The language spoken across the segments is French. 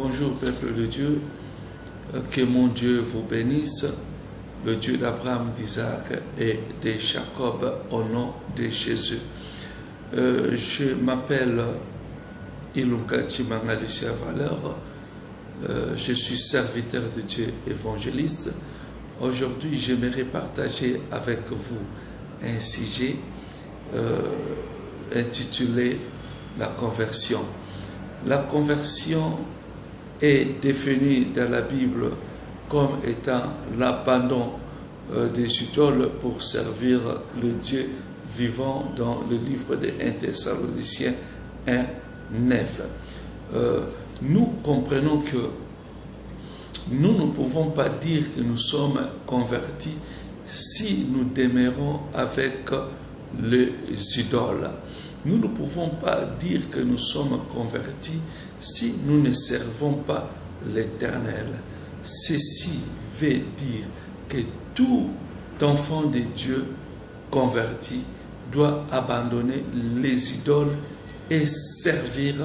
Bonjour peuple de Dieu, que mon Dieu vous bénisse, le Dieu d'Abraham, d'Isaac et de Jacob au nom de Jésus. Je m'appelle Ilunga Chimanga Lucia Valeur, je suis serviteur de Dieu évangéliste. Aujourd'hui, j'aimerais partager avec vous un sujet intitulé la conversion. La conversion est définie dans la Bible comme étant l'abandon des idoles pour servir le Dieu vivant dans le livre des 1 Thessaloniciens 1, 9. Nous comprenons que nous ne pouvons pas dire que nous sommes convertis si nous demeurons avec les idoles. Nous ne pouvons pas dire que nous sommes convertis si nous ne servons pas l'Éternel. Ceci veut dire que tout enfant de Dieu converti doit abandonner les idoles et servir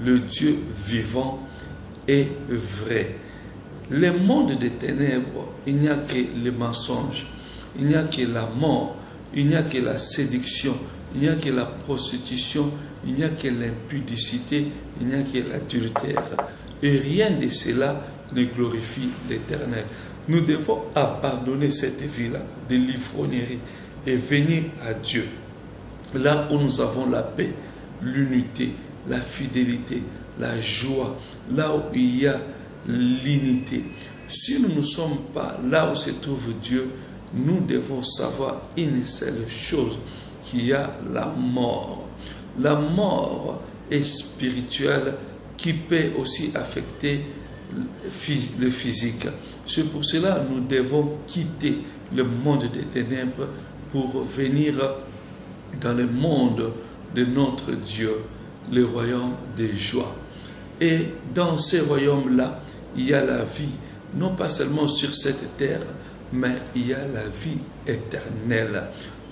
le Dieu vivant et vrai. Le monde des ténèbres, il n'y a que le mensonge, il n'y a que la mort, il n'y a que la séduction, il n'y a que la prostitution, il n'y a que l'impudicité, il n'y a que l'adultère. Et rien de cela ne glorifie l'Éternel. Nous devons abandonner cette vie-là de l'ivrognerie et venir à Dieu. Là où nous avons la paix, l'unité, la fidélité, la joie, là où il y a l'unité. Si nous ne sommes pas là où se trouve Dieu, nous devons savoir une seule chose, qu'il y a la mort. La mort est spirituelle qui peut aussi affecter le physique. C'est pour cela que nous devons quitter le monde des ténèbres pour venir dans le monde de notre Dieu, le royaume de joie. Et dans ce royaume-là, il y a la vie, non pas seulement sur cette terre, mais il y a la vie éternelle.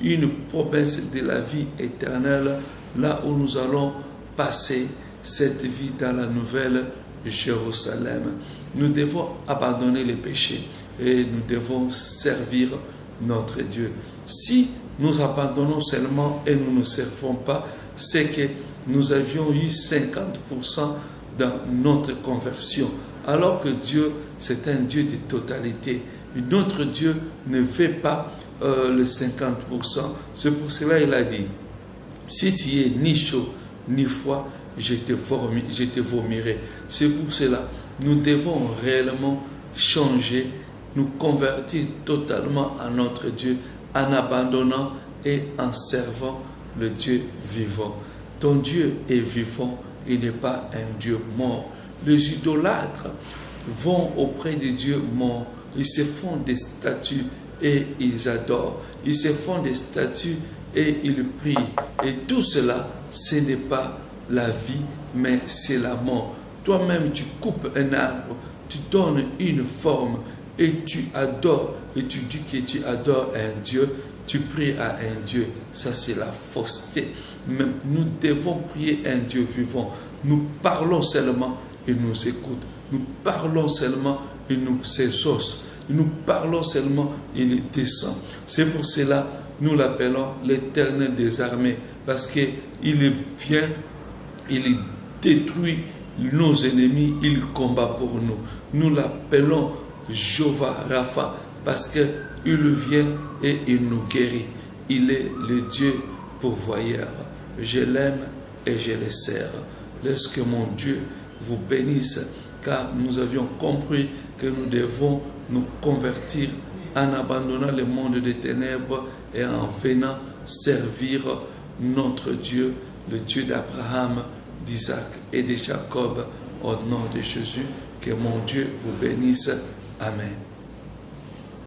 Une promesse de la vie éternelle, là où nous allons passer cette vie dans la nouvelle Jérusalem. Nous devons abandonner les péchés et nous devons servir notre Dieu. Si nous abandonnons seulement et nous ne servons pas, c'est que nous avions eu 50% dans notre conversion. Alors que Dieu, c'est un Dieu de totalité. Notre Dieu ne fait pas le 50%. C'est pour cela qu'il a dit, si tu es ni chaud ni froid, je te vomirai. C'est pour cela nous devons réellement changer, nous convertir totalement à notre Dieu en abandonnant et en servant le Dieu vivant. Ton Dieu est vivant, il n'est pas un Dieu mort. Les idolâtres vont auprès de Dieu mort, ils se font des statues et ils adorent. Ils se font des statues et ils prient. Et tout cela, ce n'est pas la vie, mais c'est la mort. Toi-même, tu coupes un arbre, tu donnes une forme et tu adores. Et tu dis que tu adores un Dieu, tu pries à un Dieu. Ça, c'est la fausseté. Mais nous devons prier un Dieu vivant. Nous parlons seulement, il nous écoute. Nous parlons seulement, il nous exauce. Nous parlons seulement, il descend. C'est pour cela nous l'appelons l'Éternel des armées, parce qu'il vient, il détruit nos ennemis, il combat pour nous. Nous l'appelons Jéhovah Rapha, parce qu'il vient et il nous guérit. Il est le Dieu pourvoyeur. Je l'aime et je le sers. Laisse que mon Dieu vous bénisse, car nous avions compris que nous devons nous convertir en abandonnant le monde des ténèbres et en venant servir notre Dieu, le Dieu d'Abraham, d'Isaac et de Jacob, au nom de Jésus. Que mon Dieu vous bénisse. Amen.